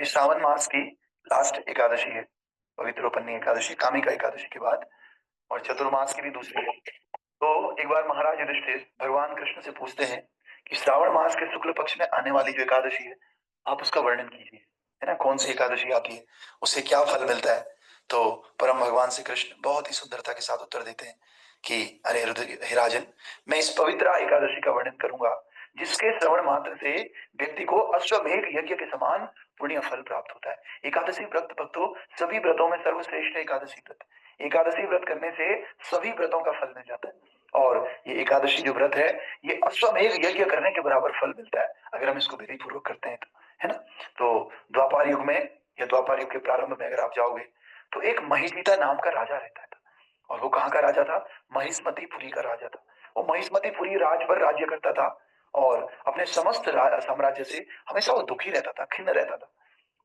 ये श्रावण मास की लास्ट एकादशी है। पवित्रोपन्नी एकादशी, कामिका एकादशी के बाद, और चतुर्मास की भी दूसरी है। तो एक बार महाराज युधिष्ठिर भगवान कृष्ण से पूछते हैं कि श्रावण मास के शुक्ल पक्ष में आने वाली जो एकादशी है, आप उसका वर्णन कीजिए। है ना, कौन सी एकादशी आती है, उससे क्या फल मिलता है। तो परम भगवान श्री कृष्ण बहुत ही सुंदरता के साथ उत्तर देते हैं कि अरे हे राजन, मैं इस पवित्र एकादशी का वर्णन करूंगा जिसके श्रवण मात्र से व्यक्ति को अश्वमेध यज्ञ के समान पुण्य फल प्राप्त होता है। एकादशी व्रत भक्तों, सभी व्रतों में सर्वश्रेष्ठ है एकादशी व्रत। एकादशी व्रत करने से सभी व्रतों का फल मिल जाता है, और ये एकादशी जो व्रत है, ये अश्वमेध यज्ञ करने के बराबर फल मिलता है अगर हम इसको विधि पूर्वक करते हैं तो। है ना। तो द्वापर युग में, या द्वापर युग के प्रारंभ में अगर आप जाओगे तो एक महिजीता नाम का राजा रहता था। और वो कहाँ का राजा था? महिष्मतिपुरी का राजा था। वो महिष्मतिपुरी राज पर राज्य करता था, और अपने समस्त साम्राज्य से हमेशा वो दुखी रहता था, खिन्न रहता था।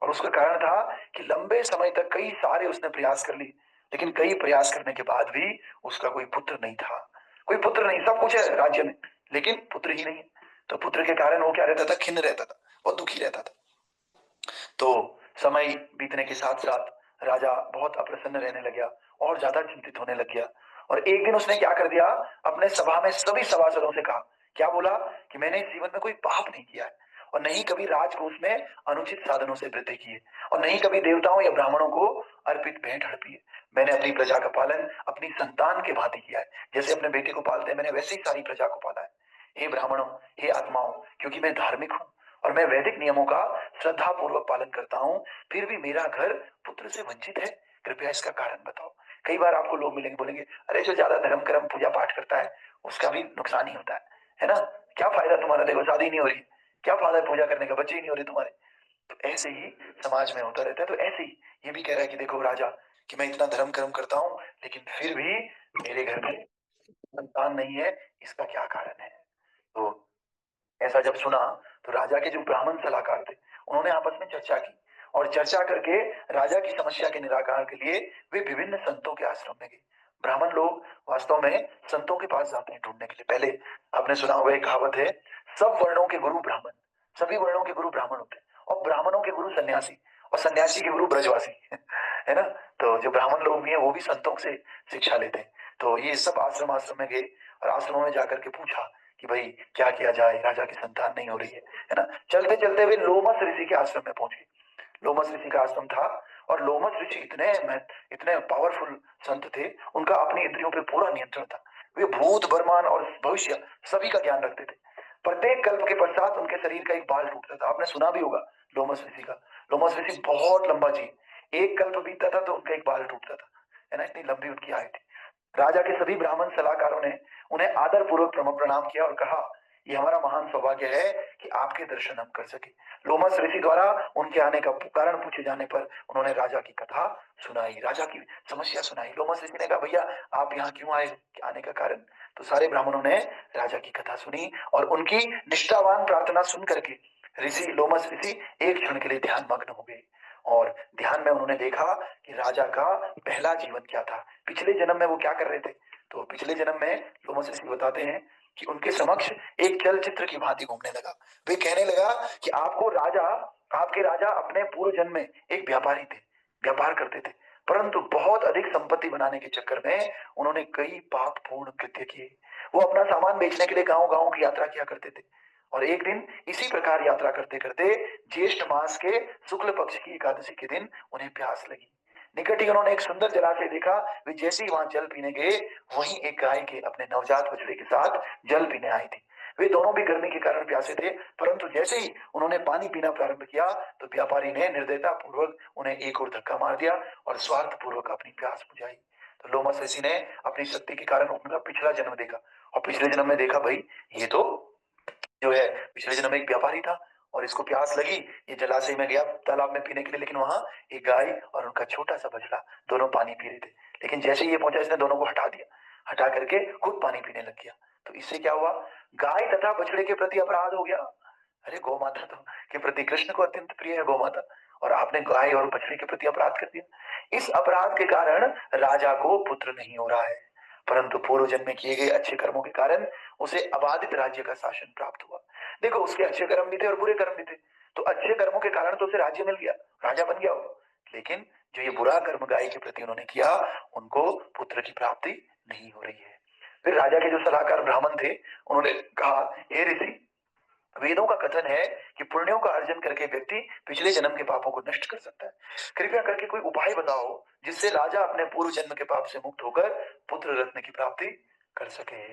और उसका कारण था कि लंबे समय तक कई सारे उसने प्रयास कर लिए, लेकिन कई प्रयास करने के बाद भी उसका कोई पुत्र नहीं था। कोई पुत्र नहीं, सब कुछ है राज्य में, लेकिन पुत्र ही नहीं। तो पुत्र के कारण वो क्या रहता था? खिन्न रहता था, वो दुखी रहता था। तो समय बीतने के साथ साथ राजा बहुत अप्रसन्न रहने लगा और ज्यादा चिंतित होने लग गया। और एक दिन उसने क्या कर दिया, अपने सभा में सभी सभासदों से कहा, क्या बोला कि मैंने इस जीवन में कोई पाप नहीं किया है, और नहीं कभी राजकोष में अनुचित साधनों से वृद्धि की है, और नहीं कभी देवताओं या ब्राह्मणों को अर्पित भेंट हड़पी है। मैंने अपनी प्रजा का पालन अपनी संतान के भांति किया है, जैसे अपने बेटे को पालते हैं, मैंने वैसे ही सारी प्रजा को पाला है। हे ब्राह्मणों, हे आत्माओं, क्योंकि मैं धार्मिक हूँ और मैं वैदिक नियमों का श्रद्धा पूर्वक पालन करता हूँ, फिर भी मेरा घर पुत्र से वंचित है। कृपया इसका कारण बताओ। कई बार आपको लोग मिलेंगे, बोलेंगे अरे जो ज्यादा धर्म कर्म पूजा पाठ करता है उसका भी नुकसान ही होता है ना। क्या फायदा तुम्हारा, देखो शादी नहीं हो रही, क्या फायदा पूजा करने का, बच्चे ही नहीं हो रहे तुम्हारे। तो ऐसे ही समाज में होता रहता है। तो ऐसे ही ये भी कह रहा है कि देखो राजा, कि मैं इतना धर्म कर्म करता हूँ लेकिन फिर भी मेरे घर में संतान नहीं है, इसका क्या कारण है। तो ऐसा जब सुना तो राजा के जो ब्राह्मण सलाहकार थे, उन्होंने आपस में चर्चा की, और चर्चा करके राजा की समस्या के निराकरण के लिए वे विभिन्न संतों के आश्रम में गए। ब्राह्मण लोग वास्तव में संतों के पास जाते हैं ढूंढने के लिए। पहले आपने सुना होगा, एक कहावत है, सब वर्णों के गुरु ब्राह्मण, सभी वर्णों के गुरु ब्राह्मण होते हैं, और ब्राह्मणों के गुरु सन्यासी, और सन्यासी के गुरु ब्रजवासी है ना। तो जो ब्राह्मण लोग भी हैं वो भी संतों से शिक्षा लेते हैं। तो ये सब आश्रम आश्रम में गए, और आश्रमों में जाकर के पूछा कि भाई क्या किया जाए, राजा की संतान नहीं हो रही है ना। चलते चलते वे लोमस ऋषि के आश्रम में पहुंचे। लोमस ऋषि का आश्रम था, और लोमस ऋषि इतने पावरफुल संत थे, उनका अपनी इंद्रियों पे पूरा नियंत्रण था। वे भूत वर्तमान और भविष्य सभी का ज्ञान रखते थे। प्रत्येक कल्प के पश्चात उनके शरीर का एक बाल टूटता था। आपने सुना भी होगा लोमस ऋषि का। लोमस ऋषि बहुत लंबा जी, एक कल्प बीतता था तो उनका एक बाल टूटता था। है ना, इतनी लंबी उनकी आयु थी। राजा के सभी ब्राह्मण सलाहकारों ने उन्हें आदर पूर्वक प्रणाम किया और कहा, ये हमारा महान सौभाग्य है कि आपके दर्शन हम कर सके। लोमस ऋषि द्वारा उनके आने का कारण पूछे जाने पर उन्होंने राजा की कथा सुनाई, राजा की समस्या सुनाई। लोमस ऋषि ने कहा, भैया आप यहाँ क्यों आए, आने का कारण। तो सारे ब्राह्मणों ने राजा की कथा सुनी, और उनकी निष्ठावान प्रार्थना सुन करके ऋषि लोमस ऋषि एक क्षण के लिए ध्यान मग्न हो गए। और ध्यान में उन्होंने देखा कि राजा का पहला जीवन क्या था, पिछले जन्म में वो क्या कर रहे थे। तो पिछले जन्म में लोमस ऋषि बताते हैं कि उनके समक्ष एक चलचित्र की भांति घूमने लगा। वे कहने लगा कि आपके राजा अपने पूर्व जन्म में एक व्यापारी थे, व्यापार करते थे, परंतु बहुत अधिक संपत्ति बनाने के चक्कर में उन्होंने कई पाप पूर्ण कृत्य किए। वो अपना सामान बेचने के लिए गांव गांव की यात्रा किया करते थे। और एक दिन इसी प्रकार यात्रा करते करते ज्येष्ठ मास के शुक्ल पक्ष की एकादशी के दिन उन्हें प्यास लगी। निकट ही उन्होंने एक सुंदर जलाशय देखा। वे जैसे ही वहां जल पीने गए, वहीं एक गाय के अपने नवजात बछड़े के साथ जल पीने आई थी। वे दोनों भी गर्मी के कारण प्यासे थे, परंतु जैसे ही उन्होंने पानी पीना प्रारंभ किया तो व्यापारी ने निर्दयता पूर्वक उन्हें एक और धक्का मार दिया और स्वार्थ पूर्वक अपनी प्यास बुझाई। तो लोमस ऋषि ने अपनी शक्ति के कारण उनका पिछला जन्म देखा, और पिछले जन्म में देखा, भाई ये तो जो है पिछले जन्म में एक व्यापारी था, और इसको प्यास लगी, ये जलाशय में गया तालाब में पीने के लिए, लेकिन वहां एक गाय और उनका छोटा सा बछड़ा दोनों पानी पी रहे थे। लेकिन जैसे ही ये पहुंचा, इसने दोनों को हटा दिया, हटा करके खुद पानी पीने लग गया। तो इससे क्या हुआ, गाय तथा बछड़े के प्रति अपराध हो गया। अरे गौ माता तो के प्रति कृष्ण को अत्यंत प्रिय है गौ माता, और आपने गाय और बछड़े के प्रति अपराध कर दिया। इस अपराध के कारण राजा को पुत्र नहीं हो रहा है, परंतु पूर्व जन्म में किए गए अच्छे कर्मों के कारण उसे अबाधित राज्य का शासन प्राप्त हुआ। देखो उसके अच्छे कर्म भी थे और बुरे कर्म भी थे। तो अच्छे कर्मों के कारण तो उसे राज्य मिल गया, राजा बन गया वो। लेकिन जो ये बुरा कर्म गाय के प्रति उन्होंने किया, उनको पुत्र की प्राप्ति नहीं हो रही है। फिर राजा के जो सलाहकार ब्राह्मण थे, उन्होंने कहा, हे ऋषि, वेदों का कथन है कि पुण्यों का अर्जन करके व्यक्ति पिछले जन्म के पापों को नष्ट कर सकता है। कृपया करके कोई उपाय बताओ जिससे राजा अपने पूर्व जन्म के पाप से मुक्त होकर पुत्र रत्न की प्राप्ति कर सके।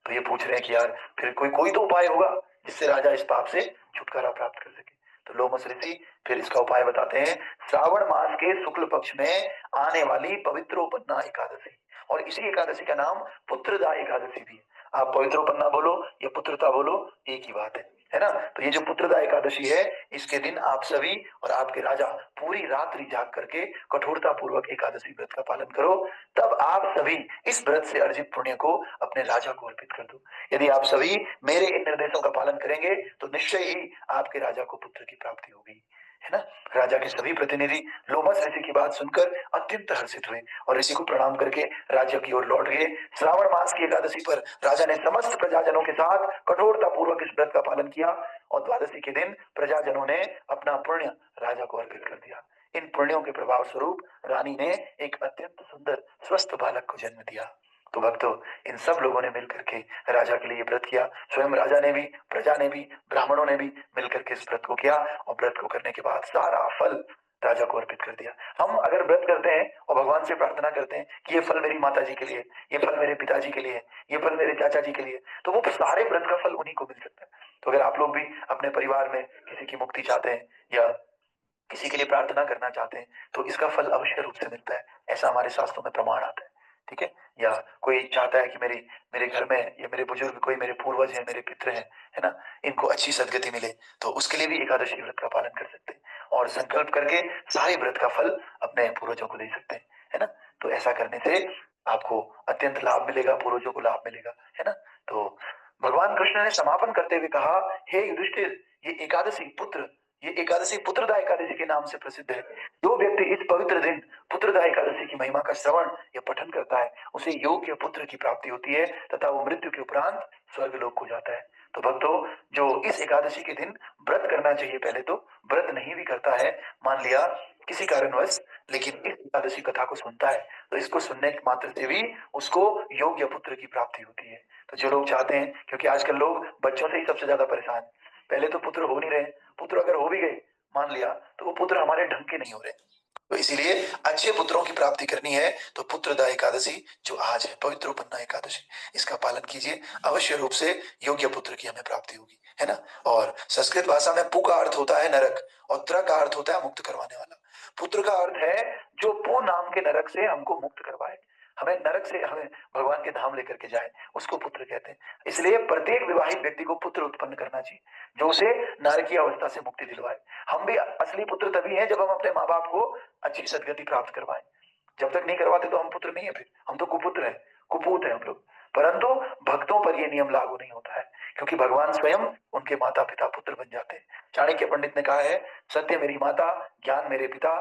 तो ये पूछ रहे हैं कि यार फिर कोई कोई तो उपाय होगा जिससे राजा इस पाप से छुटकारा प्राप्त कर सके। तो लोमस ऋषि फिर इसका उपाय बताते हैं। श्रावण मास के शुक्ल पक्ष में आने वाली पवित्रोपन्ना एकादशी, और इसी एकादशी का नाम पुत्रदा एकादशी भी है। आप पवित्रोपन्ना बोलो या पुत्रता बोलो, एक ही बात है ना। तो ये जो पुत्रदा एकादशी है, इसके दिन आप सभी और आपके राजा पूरी रात्रि जाग करके कठोरता पूर्वक एकादशी व्रत का पालन करो। तब आप सभी इस व्रत से अर्जित पुण्य को अपने राजा को अर्पित कर दो। यदि आप सभी मेरे इन निर्देशों का पालन करेंगे तो निश्चय ही आपके राजा को पुत्र की प्राप्ति होगी, है ना। राजा के सभी प्रतिनिधि लोमस ऋषि की बात सुनकर अत्यंत हर्षित हुए और ऋषि को प्रणाम करके राज्य की ओर लौट गए। श्रावण मास की एकादशी पर राजा ने समस्त प्रजाजनों के साथ कठोरता पूर्वक इस व्रत का पालन किया और द्वादशी के दिन प्रजाजनों ने अपना पुण्य राजा को अर्पित कर दिया। इन पुण्यों के प्रभाव स्वरूप रानी ने एक अत्यंत सुंदर स्वस्थ बालक को जन्म दिया। तो भक्तों, इन सब लोगों ने मिलकर के राजा के लिए व्रत किया। स्वयं राजा ने भी, प्रजा ने भी, ब्राह्मणों ने भी मिलकर के इस व्रत को किया और व्रत को करने के बाद सारा फल राजा को अर्पित कर दिया। हम अगर व्रत करते हैं और भगवान से प्रार्थना करते हैं कि ये फल मेरी माता जी के लिए, ये फल मेरे पिताजी के लिए, ये फल मेरे चाचा जी के लिए, तो वो सारे व्रत का फल उन्हीं को मिल सकता है। तो अगर आप लोग भी अपने परिवार में किसी की मुक्ति चाहते हैं या किसी के लिए प्रार्थना करना चाहते हैं तो इसका फल अवश्य रूप से मिलता है, ऐसा हमारे शास्त्रों में प्रमाण आता है। ठीक है। या कोई चाहता है कि मेरे घर में या मेरे बुजुर्ग, कोई मेरे पूर्वज हैं, मेरे पितृ हैं, है ना, इनको अच्छी सदगति मिले, तो उसके लिए भी एकादशी व्रत का पालन कर सकते हैं और संकल्प करके सारे व्रत का फल अपने पूर्वजों को दे सकते हैं, है ना। तो ऐसा करने से आपको अत्यंत लाभ मिलेगा, पूर्वजों को लाभ मिलेगा, है ना। तो भगवान कृष्ण ने समापन करते हुए कहा, हे युधिष्ठिर, ये एकादशी पुत्रदा एकादशी के नाम से प्रसिद्ध है। जो व्यक्ति इस पवित्र दिन पुत्रदा एकादशी की महिमा का श्रवण या पठन करता है, उसे योग्य पुत्र की प्राप्ति होती है तथा वो मृत्यु के उपरांत स्वर्गलोक को जाता है। तो भक्तों, जो इस एकादशी के दिन व्रत करना चाहिए, पहले तो व्रत नहीं भी करता है, मान लिया किसी कारणवश, लेकिन इस एकादशी कथा को सुनता है, तो इसको सुनने के मात्र से भी उसको योग्य पुत्र की प्राप्ति होती है। तो जो लोग चाहते हैं, क्योंकि आजकल लोग बच्चों से ही सबसे ज्यादा परेशान हैं, पहले तो पुत्र हो नहीं रहे, पुत्र अगर हो भी गए मान लिया तो वो पुत्र हमारे ढंग के नहीं हो रहे। तो इसीलिए अच्छे पुत्रों की प्राप्ति करनी है तो पुत्रदा एकादशी जो आज है, पवित्रोपन्ना एकादशी, इसका पालन कीजिए, अवश्य रूप से योग्य पुत्र की हमें प्राप्ति होगी, है ना। और संस्कृत भाषा में पु का अर्थ होता है नरक और त्र का अर्थ होता है मुक्त करवाने वाला। पुत्र का अर्थ है जो पु नाम के नरक से हमको मुक्त करवाए, हमें नरक से हमें भगवान के धाम लेकर के जाए, उसको पुत्र कहते हैं। इसलिए प्रत्येक विवाहित व्यक्ति को पुत्र उत्पन्न करना चाहिए जो उसे नारकीय अवस्था से मुक्ति दिलवाए। हम भी असली पुत्र तभी हैं जब हम अपने माँ बाप को अच्छी सदगति प्राप्त करवाएं। जब तक नहीं करवाते तो हम पुत्र नहीं है, फिर हम तो कुपुत्र हैं, कुपूत हैं हम लोग। परंतु भक्तों पर यह नियम लागू नहीं होता है, क्योंकि भगवान स्वयं उनके माता पिता पुत्र बन जाते हैं। चाणक्य पंडित ने कहा है, सत्य मेरी माता, ज्ञान मेरे पिता,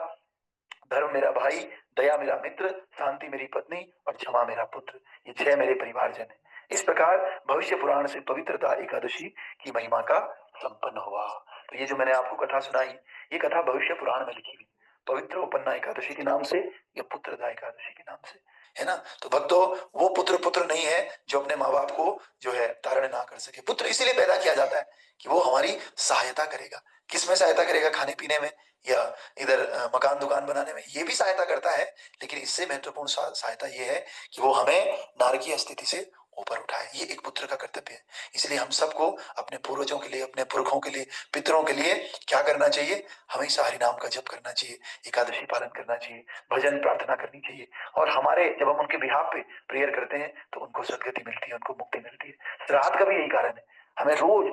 धर्म मेरा भाई, दया मेरा मित्र, शांति मेरी पत्नी और क्षमा मेरा पुत्र, ये 6 मेरे परिवारजन हैं। इस प्रकार भविष्य पुराण से पवित्रता एकादशी की महिमा का संपन्न हुआ। तो ये जो मैंने आपको कथा सुनाई, ये कथा भविष्य पुराण में लिखी हुई, पवित्र उपन्ना एकादशी के नाम से या पुत्रदा एकादशी के नाम से, है ना। तो भक्तों, वो पुत्र पुत्र नहीं है जो अपने माँ बाप को जो है तारण ना कर सके। पुत्र इसीलिए पैदा किया जाता है कि वो हमारी सहायता करेगा। किसमें सहायता करेगा? खाने पीने में या इधर मकान दुकान बनाने में, ये भी सहायता करता है, लेकिन इससे महत्वपूर्ण सहायता ये है कि वो हमें नारकीय स्थिति से ऊपर उठाए। ये एक पुत्र का कर्तव्य है। इसलिए हम सबको अपने पूर्वजों के लिए, अपने पुरखों के लिए, पितरों के लिए क्या करना चाहिए? हमेशा हरि नाम का जप करना चाहिए, एकादशी पालन करना चाहिए, भजन प्रार्थना करनी चाहिए। और हमारे जब हम उनके बिहाफ पे प्रेयर करते हैं तो उनको सदगति मिलती है, उनको मुक्ति मिलती है। श्राद्ध का भी यही कारण है, हमें रोज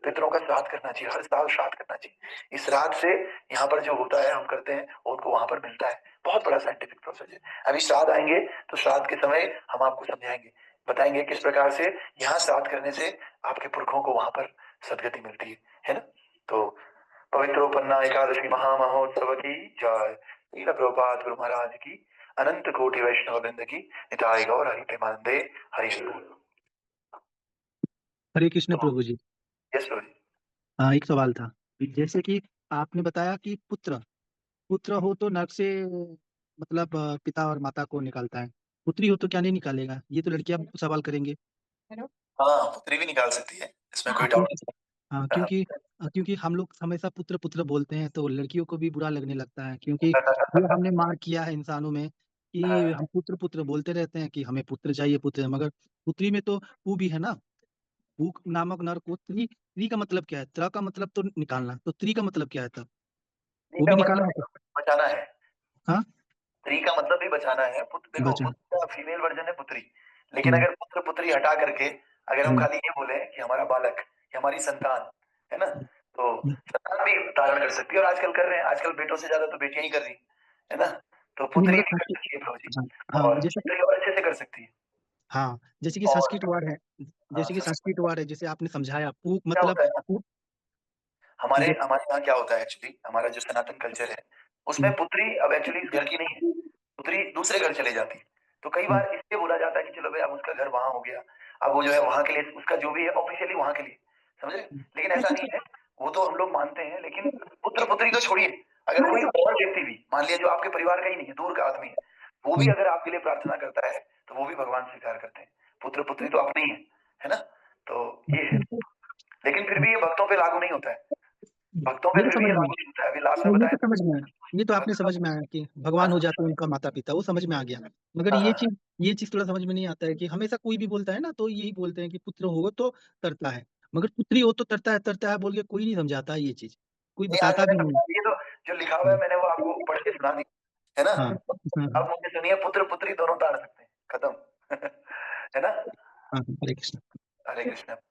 पितरों का श्राद्ध करना चाहिए, हर साल श्राद्ध करना चाहिए। इस श्राद्ध से यहाँ पर जो होता है हम करते हैं उनको वहां पर मिलता है। बहुत बड़ा साइंटिफिक प्रोसेस है। अभी श्राद्ध आएंगे तो श्राद्ध के समय हम आपको समझाएंगे, बताएंगे किस प्रकार से यहाँ श्राद्ध करने से आपके पुरखों को वहां पर सदगति मिलती है ना। तो पवित्रोपन्ना एकादशी महामहोत्सव की जय। श्रील प्रभुपाद गुरु महाराज की, अनंत कोटि वैष्णव वृंद की, निताई गौर हरि प्रेमानंदे, हरि बोल। हरे कृष्ण तो प्रभु जी। यस प्रभु जी। एक सवाल था, जैसे कि आपने बताया कि पुत्र हो तो नर्क से मतलब पिता और माता को निकालता है। पुत्री हो तो क्या नहीं निकालेगा? ये तो लड़कियाँ सवाल करेंगे। हाँ, पुत्री भी निकाल सकती है, इसमें हाँ, कोई डाउट नहीं। हाँ, हाँ। क्योंकि हम लोग हमेशा पुत्र-पुत्र बोलते हैं तो लड़कियों को भी बुरा लगने लगता है क्योंकि ये हमने मार्क किया है इंसानों में कि हाँ, हम पुत्र-पुत्र बोलते रहते हैं कि हमें पुत्र चाहिए पुत्र मगर पुत्री में तो पु भी है ना। पु नामक नर को त्री का मतलब क्या है? त्र का मतलब तो निकालना, तो त्री का मतलब क्या है तब? स्त्री वो का भी निकालना मतलब होता है? बचाना है। हाँ? स्त्री का मतलब भी बचाना है। पुत्र देखो, बचा पुत्र का फीमेल वर्ज़न है पुत्री। लेकिन हुँ, अगर पुत्र-पुत्री हटा करके अगर हम हुँ, खाली ये बोले कि हमारा बालक, ये हमारी संतान, है ना? तो हुँ। संतान भी धारण कर सकती है और आजकल कर रहे हैं। आजकल बेटों से ज़्यादा तो बेटियाँ ही कर रही हैं, है ना? तो नहीं पुत्री मगर भी कर सकती है प्रभु जी हाँ, हाँ, और पुत्री और अच्छे से कर सकती है। हाँ, जैसे कि और संस्कृत वर्ड है हाँ, जैसे कि संस्कृत संस्कृत वर्ड है, जैसे आपने समझाया पू क्या मतलब होता है ना, पू हमारे जो हमारे यहाँ क्या होता है एक्चुअली, हमारा जो सनातन कल्चर है, उसमें हुँ, पुत्री अब एक्चुअली इस घर की नहीं है। पुत्री दूसरे घर चले जाती है। तो कई हुँ, बार इसलिए बोला जाता है कि चलो भई अब उसका घर वहाँ हो गया। अब वो जो है वहाँ के लिए उसका जो भी है ऑफ़िशियली वहाँ के लिए, समझ रहे? हुँ, लेकिन ऐसा नहीं है, वो तो हम लोग मानते हैं लेकिन पुत्र-पुत्री तो छोड़िए, अगर कोई और व्यक्ति भी, मान लिया जो आपके परिवार का ही नहीं है, दूर का आदमी है, वो भी हुँ। अगर आपके लिए प्रार्थना करता है, तो वो भी भगवान स्वीकार करते हैं। पुत्र-पुत्री तो अपने ही है ना? तो ये है। लेकिन फिर भी ये भक्तों पे लागू नहीं होता है। भक्तों पे ये तो फिर भी समझ ये में लागू नहीं होता है। अभी लास्ट में नहीं, ये बताया तो समझ में आया। ये तो आपने समझ भक्त में आया कि हाँ, भगवान हो जाते हैं उनका माता-पिता, वो समझ में आ गया। मगर हाँ, हाँ। ये चीज़ थोड़ा समझ में नहीं आता है कि हमेशा कोई भी बोलता है ना, तो यही बोलते हैं कि पुत्र हो तो तरता है, मगर पुत्री हो तो तरता है बोल के कोई नहीं समझाता है ये चीज़। कोई नहीं, आज बताता मैंने भी नहीं। समझा दी, ये तो जो लिखा हुआ है हुँ, मैंने वो आपको पढ़ के सुना दी, है ना? हाँ, हाँ, हाँ, अब मुझे सुनिए पुत्र-पुत्री दोनों ताड़ सकते हैं, खत्म। है ना? हाँ, हरे कृष्ण। हरे कृष्ण।